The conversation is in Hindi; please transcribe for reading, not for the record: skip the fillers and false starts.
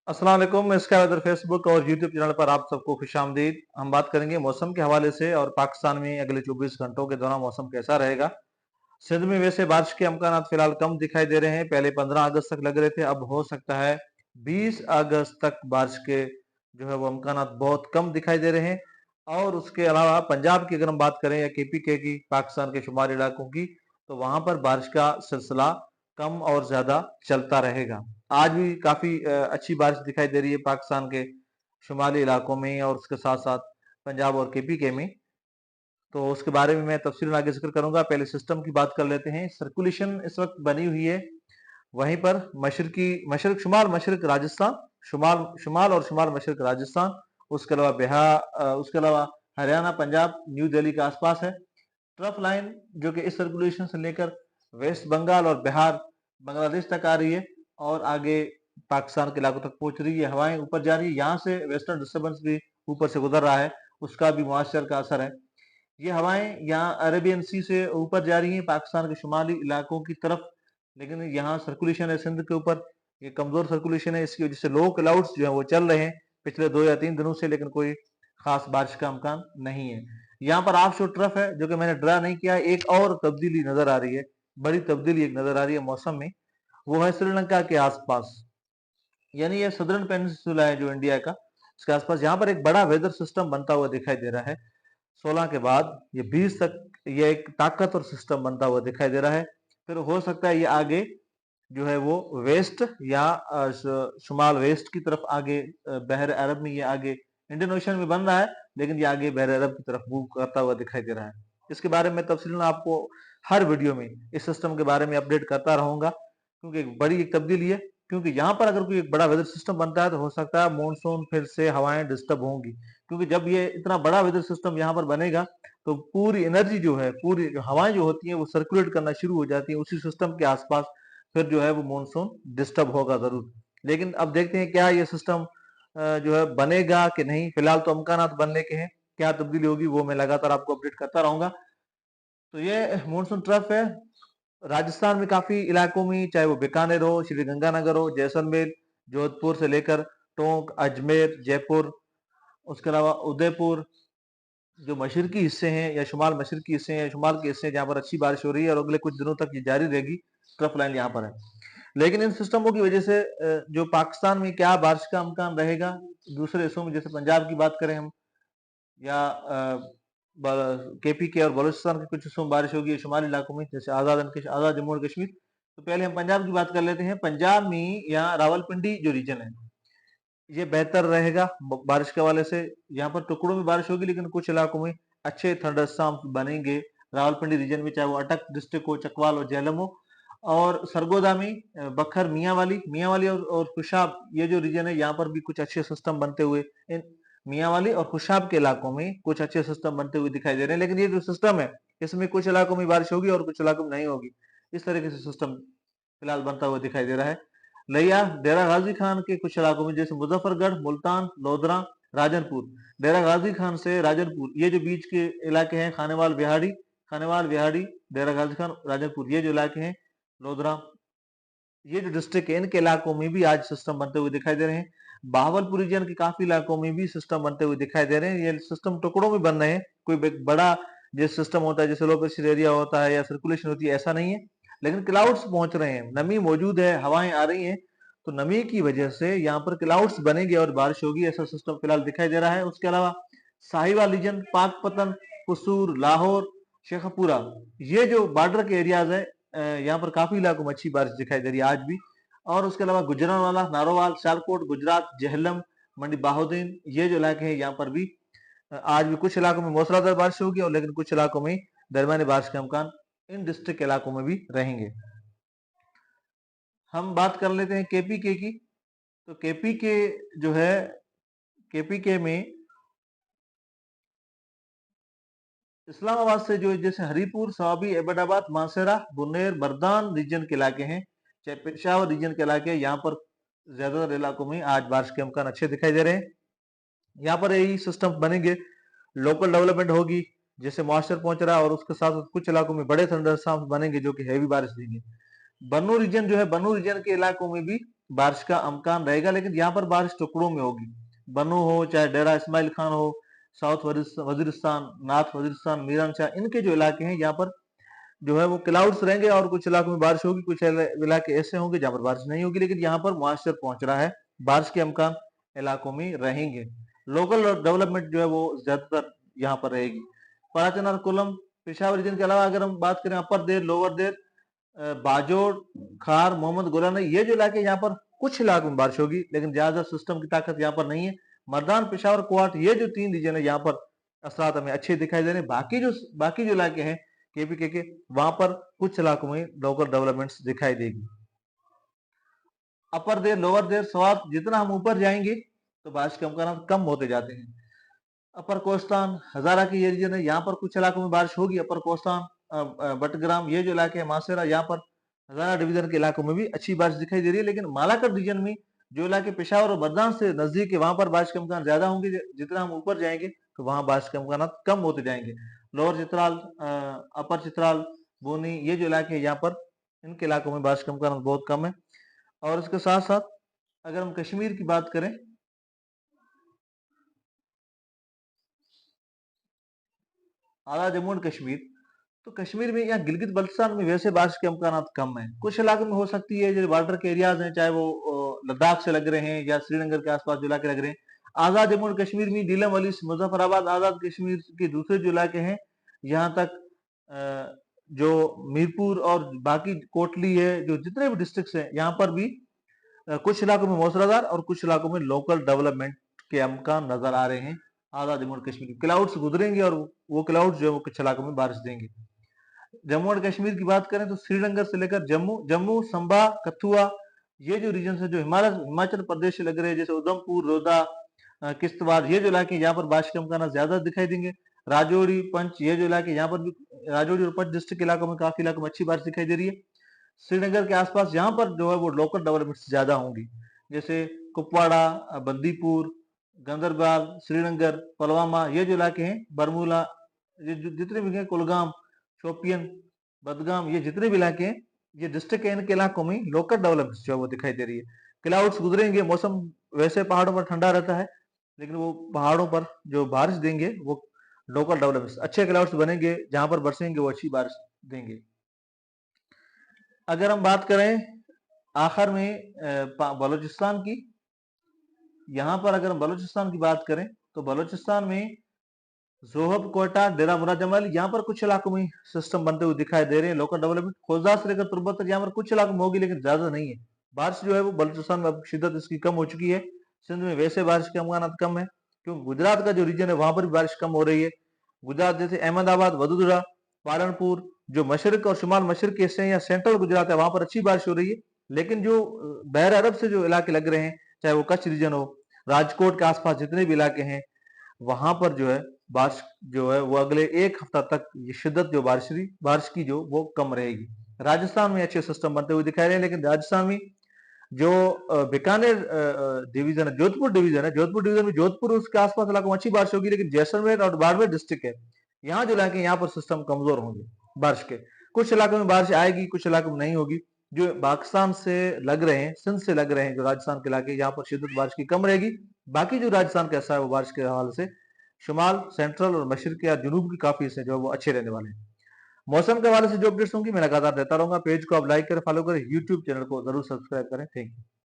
अस्सलाम वालेकुम। इसका वेदर फेसबुक और यूट्यूब चैनल पर आप सबको खुशामदीद। हम बात करेंगे मौसम के हवाले से और पाकिस्तान में अगले 24 घंटों के दौरान मौसम कैसा रहेगा। सिंध में वैसे बारिश के अमकान फिलहाल कम दिखाई दे रहे हैं। पहले 15 अगस्त तक लग रहे थे, अब हो सकता है 20 अगस्त तक बारिश के जो है वो अमकान बहुत कम दिखाई दे रहे हैं। और उसके अलावा पंजाब की अगर हम बात करें या KPK की, पाकिस्तान के शुमाली इलाकों की, तो वहां पर बारिश का सिलसिला कम और ज्यादा चलता रहेगा। आज भी काफी अच्छी बारिश दिखाई दे रही है पाकिस्तान के शुमाली इलाकों में और उसके साथ साथ पंजाब और KPK में। तो उसके बारे में मैं तफसील आगे जिक्र करूंगा। पहले सिस्टम की बात कर लेते हैं। सर्कुलेशन इस वक्त बनी हुई है वहीं पर मशरक शुमाल मशरक राजस्थान, शुमाल शुमाल और शुमाल मशरक राजस्थान, उसके अलावा बिहार, उसके अलावा हरियाणा, पंजाब, न्यू दिल्ली के आसपास है। ट्रफ लाइन जो कि इस सर्कुलेशन से लेकर वेस्ट बंगाल और बिहार, बांग्लादेश तक आ रही है और आगे पाकिस्तान के इलाकों तक पहुंच रही है। हवाएं ऊपर जा रही है, यहाँ से वेस्टर्न डिस्टर्बेंस भी ऊपर से गुजर रहा है, उसका भी मुआसर का असर है। ये हवाएं यहाँ अरेबियन सी से ऊपर जा रही हैं पाकिस्तान के शुमाली इलाकों की तरफ, लेकिन यहाँ सर्कुलेशन है सिंध के ऊपर, ये कमजोर सर्कुलेशन है। इसकी वजह से लो क्लाउड्स जो है वो चल रहे हैं पिछले 2 या 3 दिनों से, लेकिन कोई खास बारिश का अमकान नहीं है। यहाँ पर ऑफशोर ट्रफ है जो कि मैंने ड्रा नहीं किया। एक और तब्दीली नजर आ रही है, बड़ी तब्दीली एक नजर आ रही है मौसम में, वो है श्रीलंका के आसपास। यानी ये सदर्न पेनिनसुला है जो इंडिया का, इसके आसपास यहाँ पर एक बड़ा वेदर सिस्टम बनता हुआ दिखाई दे रहा है। 16 के बाद ये 20 तक ये एक ताकतवर सिस्टम बनता हुआ दिखाई दे रहा है। फिर हो सकता है ये आगे जो है वो वेस्ट या शुमाल वेस्ट की तरफ आगे, बहर अरब में ये आगे इंडियन ओशन में बन रहा है, लेकिन ये आगे बहर अरब की तरफ मूव करता हुआ दिखाई दे रहा है। इसके बारे में तफसीलन आपको हर वीडियो में इस सिस्टम के बारे में अपडेट करता रहूंगा, क्योंकि एक बड़ी एक तब्दीली है। क्योंकि यहाँ पर अगर कोई एक बड़ा वेदर सिस्टम बनता है तो हो सकता है मानसून फिर से हवाएं डिस्टर्ब होंगी, क्योंकि जब ये इतना बड़ा वेदर सिस्टम यहाँ पर बनेगा तो पूरी एनर्जी जो है, पूरी हवाएं जो होती हैं वो सर्कुलेट करना शुरू हो जाती हैं उसी सिस्टम के आसपास। फिर जो है वो मानसून डिस्टर्ब होगा जरूर। लेकिन अब देखते हैं क्या ये सिस्टम जो है बनेगा कि नहीं। फिलहाल तो अमकानात बनने के हैं, क्या तब्दीली होगी वो मैं लगातार आपको अपडेट करता रहूंगा। तो ये मानसून ट्रफ है राजस्थान में काफी इलाकों में, चाहे वो बीकानेर हो, श्रीगंगानगर हो, जैसलमेर, जोधपुर से लेकर टोंक, अजमेर, जयपुर, उसके अलावा उदयपुर, जो मशरकी हिस्से हैं या शुमाल मशरकी हिस्से हैं, शुमाल के हिस्से हैं जहाँ पर अच्छी बारिश हो रही है और अगले कुछ दिनों तक ये जारी रहेगी। ट्रफ लाइन यहाँ पर है। लेकिन इन सिस्टमों की वजह से जो पाकिस्तान में क्या बारिश का अमकान रहेगा दूसरे हिस्सों में, जैसे पंजाब की बात करें हम, या KPK और बलूचिस्तान के कुछ हिस्सों में बारिश होगी, शुमाली इलाकों में जैसे आजाद जम्मू और कश्मीर। तो पहले हम पंजाब की बात कर लेते हैं। पंजाब में यहाँ रावलपिंडी जो रीजन है ये बेहतर रहेगा बारिश के हवाले से। यहाँ पर टुकड़ों में बारिश होगी, लेकिन कुछ इलाकों में अच्छे थंडरस्टॉर्म्स बनेंगे। रावलपिंडी रीजन में, चाहे वो अटक डिस्ट्रिक्ट हो, चकवाल और झेलम हो, और सरगोदा में बखर, मियांवाली और खुशाब, ये जो रीजन है यहाँ पर भी कुछ अच्छे सिस्टम बनते हुए, इन मियांवाली और खुशाब के इलाकों में कुछ अच्छे सिस्टम बनते हुए दिखाई दे रहे हैं। लेकिन ये जो सिस्टम है इसमें कुछ इलाकों में बारिश होगी और कुछ इलाकों में नहीं होगी। इस तरीके से सिस्टम फिलहाल बनता हुआ दिखाई दे रहा है। लिया डेरा गाजी खान के कुछ इलाकों में, जैसे मुजफ्फरगढ़, मुल्तान, लोधरा, राजनपुर। डेरा गाजी खान से राजनपुर, ये जो बीच के इलाके हैं, खानेवाल बिहाड़ी, डेरा गाजी खान, राजनपुर, ये जो इलाके हैं, लोधरा, ये जो डिस्ट्रिक्ट है, इनके इलाकों में भी आज सिस्टम बनते हुए दिखाई दे रहे हैं। बहावलपुर रीजन के काफी इलाकों में भी सिस्टम बनते हुए दिखाई दे रहे हैं। ये सिस्टम टुकड़ों में बन रहे हैं, कोई बड़ा जैसे सिस्टम होता है, जैसे लो प्रेशर एरिया होता है या सर्कुलेशन होती है, ऐसा नहीं है। लेकिन क्लाउड्स पहुंच रहे हैं, नमी मौजूद है, हवाएं आ रही हैं, तो नमी की वजह से यहाँ पर क्लाउड्स बनेंगे और बारिश होगी, ऐसा सिस्टम फिलहाल दिखाई दे रहा है। उसके अलावा साहिवाल रीजन, पाकपतन, कुसूर, लाहौर, शेखपुरा, ये जो बॉर्डर के एरियाज है, यहाँ पर काफी इलाकों में अच्छी बारिश दिखाई दे रही है आज भी। और उसके अलावा गुजरांवाला, नारोवाल, सियालकोट, गुजरात, जेहलम, मंडी बहाउद्दीन, ये जो इलाके हैं यहाँ पर भी आज भी कुछ इलाकों में मूसलाधार बारिश होगी, और लेकिन कुछ इलाकों में दरमियानी बारिश के अमकान इन डिस्ट्रिक्ट इलाकों में भी रहेंगे। हम बात कर लेते हैं KPK की। तो KPK जो है, KPK में इस्लामाबाद से जो जैसे हरीपुर, सवाबी, एबटाबाद, मासेरा, बुनेर, बरदान रीजन के इलाके हैं, चाहे पेशावर रीजन के इलाके, यहाँ पर ज्यादातर इलाकों में आज बारिश के अमकान अच्छे दिखाई दे रहे हैं। यहाँ पर यही सिस्टम बनेंगे, लोकल डेवलपमेंट होगी, जैसे मॉइस्चर पहुंच रहा है, और उसके साथ कुछ इलाकों में बड़े थंडरस्टॉर्म्स बनेंगे जो कि हैवी बारिश देंगे। बन्नू रीजन जो है, बन्नू रीजन के इलाकों में भी बारिश का इम्कान रहेगा, लेकिन यहाँ पर बारिश टुकड़ों में होगी। बन्नू हो, चाहे डेरा इस्माइल खान हो, साउथ वजीरिस्तान, नॉर्थ वजीरिस्तान, मीरांशाह, इनके जो इलाके हैं यहाँ पर जो है वो क्लाउड्स रहेंगे और कुछ इलाकों में बारिश होगी, कुछ इलाके ऐसे होंगे जहाँ पर बारिश नहीं होगी, लेकिन यहाँ पर मॉइस्चर पहुंच रहा है, बारिश के इम्कान इलाकों में रहेंगे। लोकल डेवलपमेंट जो है वो ज्यादातर यहाँ पर रहेगी। कराचन और कोलम, पेशावर रीजन के अलावा अगर हम बात करें अपर देर, लोअर देर, बाजोड़, खार, मोहम्मद गोलाना, ये जो इलाके यहाँ पर कुछ इलाकों में बारिश होगी, लेकिन ज्यादा सिस्टम की ताकत यहाँ पर नहीं है। मर्दान, पेशावर, क्वाट, ये जो 3 रीजन है यहाँ पर असरात हमें अच्छे दिखाई दे रहे हैं। बाकी जो इलाके हैं केपीके के, वहां पर कुछ इलाकों में लोकल डेवलपमेंट्स दिखाई देगी। अपर देर, लोअर देर, स्वात, जितना हम ऊपर जाएंगे तो बारिश के इम्कान कम होते जाते हैं। अपर कोस्तान, हजारा की ये रीजन है, यहाँ पर कुछ इलाकों में बारिश होगी। अपर कोस्तान, बटग्राम, ये जो इलाके हैं, मासेरा, यहाँ पर हजारा डिवीजन के इलाकों में भी अच्छी बारिश दिखाई दे रही है। लेकिन मालाकर रीजन में जो इलाके पेशावर और बदनाम से नजदीक है, वहां पर बारिश के इम्कान ज्यादा होंगे। जितना हम ऊपर जाएंगे तो वहां बारिश के इम्कान कम होते जाएंगे। लोअर चित्राल, अपर चित्राल, बोनी, ये जो इलाके हैं यहाँ पर, इनके इलाकों में बारिश के इम्कान बहुत कम है। और इसके साथ साथ अगर हम कश्मीर की बात करें, आला जम्मू एंड कश्मीर, तो कश्मीर में या गिलगित बल्तिस्तान में वैसे बारिश के इम्कान कम है। कुछ इलाकों में हो सकती है, जो बॉर्डर के एरियाज हैं, चाहे वो लद्दाख से लग रहे हैं या श्रीनगर के आसपास जो इलाके लग रहे हैं। आजाद जम्मू एंड कश्मीर में डीलम वली, मुजफ्फराबाद, आजाद कश्मीर के दूसरे जो इलाके हैं, यहाँ तक जो मीरपुर और बाकी कोटली है, जो जितने भी डिस्ट्रिक्ट हैं, यहाँ पर भी कुछ इलाकों में मौसलाधार और कुछ इलाकों में लोकल डेवलपमेंट के इम्कान नजर आ रहे हैं। आजाद जम्मू एंड कश्मीर क्लाउड्स गुजरेंगे और वो क्लाउड्स जो है वो कुछ इलाकों में बारिश देंगे। जम्मू एंड कश्मीर की बात करें तो श्रीनगर से लेकर जम्मू, संबा, कथुआ, ये जो रीजन है जो हिमाचल प्रदेश से लग रहे हैं, जैसे उधमपुर, रोहदा, किश्तवाड़, ये जो इलाके यहाँ पर बारिश के इम्कान ज्यादा दिखाई देंगे। राजौरी, पंच, ये जो इलाके यहाँ पर भी, राजौरी और पंच डिस्ट्रिक्ट इलाकों में काफी इलाकों में अच्छी बारिश दिखाई दे रही है। श्रीनगर के आसपास यहाँ पर जो है वो लोकल डेवलपमेंट ज्यादा होंगी, जैसे कुपवाड़ा, बंदीपुर, गंदरबाल, श्रीनगर, पुलवामा, ये जो इलाके हैं, बरमूला, ये जितने भी हैं, कुलगाम, शोपियन, बदगाम, ये जितने भी इलाके हैं, ये डिस्ट्रिक्ट है, इनके इलाकों में लोकल डेवलपमेंट जो है वो दिखाई दे रही है। क्लाउड्स गुजरेंगे, मौसम वैसे पहाड़ों पर ठंडा रहता है, लेकिन वो पहाड़ों पर जो बारिश देंगे वो लोकल डेवलपमेंट, अच्छे क्लाउड्स बनेंगे, जहां पर बरसेंगे वो अच्छी बारिश देंगे। अगर हम बात करें आखिर में बलूचिस्तान की, यहाँ पर अगर हम बलूचिस्तान की बात करें तो बलूचिस्तान में जोहब, कोयटा, डेरा मुराद जमाल, यहाँ पर कुछ इलाकों में सिस्टम बनते हुए दिखाई दे रहे हैं लोकल डेवलपमेंट। खोजा से लेकर तुर्बत तक यहाँ पर कुछ इलाकों में होगी, लेकिन ज्यादा नहीं है। बारिश जो है वो बलूचिस्तान में अब शिद्दत इसकी कम हो चुकी है। सिंध में वैसे बारिश के इम्कान कम है, क्योंकि गुजरात का जो रीजन है वहां पर भी बारिश कम हो रही है। गुजरात जैसे अहमदाबाद, वडोदरा, पालनपुर, जो मशरक और शुमाल मशरक के हिस्से हैं या सेंट्रल गुजरात है, वहां पर अच्छी बारिश हो रही है। लेकिन जो बहर अरब से जो इलाके लग रहे हैं, चाहे वो कच्छ रीजन हो, राजकोट के आसपास जितने भी इलाके हैं, वहां पर जो है बारिश जो है वो अगले 1 हफ्ता तक ये शिद्दत जो बारिश की जो वो कम रहेगी। राजस्थान में अच्छे सिस्टम बनते हुए दिखाई रहे हैं, लेकिन राजस्थान में जो बीकानेर डिवीजन है, जोधपुर डिवीजन में जोधपुर उसके आसपास इलाकों में अच्छी बारिश होगी, लेकिन जैसलमेर और बाड़मेर डिस्ट्रिक्ट है, यहाँ जो इलाके यहाँ पर सिस्टम कमजोर होंगे बारिश के। कुछ इलाकों में बारिश आएगी, कुछ इलाकों में नहीं होगी। जो पाकिस्तान से लग रहे हैं, सिंध से लग रहे हैं जो राजस्थान के इलाके, यहाँ पर शिद्दत बारिश की कम रहेगी। बाकी जो राजस्थान का हिस्सा है वो बारिश के हवाले से शुमाल, सेंट्रल और मशरक या जुनूब के काफी हिस्से जो है वो अच्छे रहने वाले हैं। मौसम के हवाले से जो अपडेट्स होंगी मैं लगातार देता रहूंगा। पेज को आप लाइक करें, फॉलो करें, यूट्यूब चैनल को जरूर सब्सक्राइब करें। Thank you.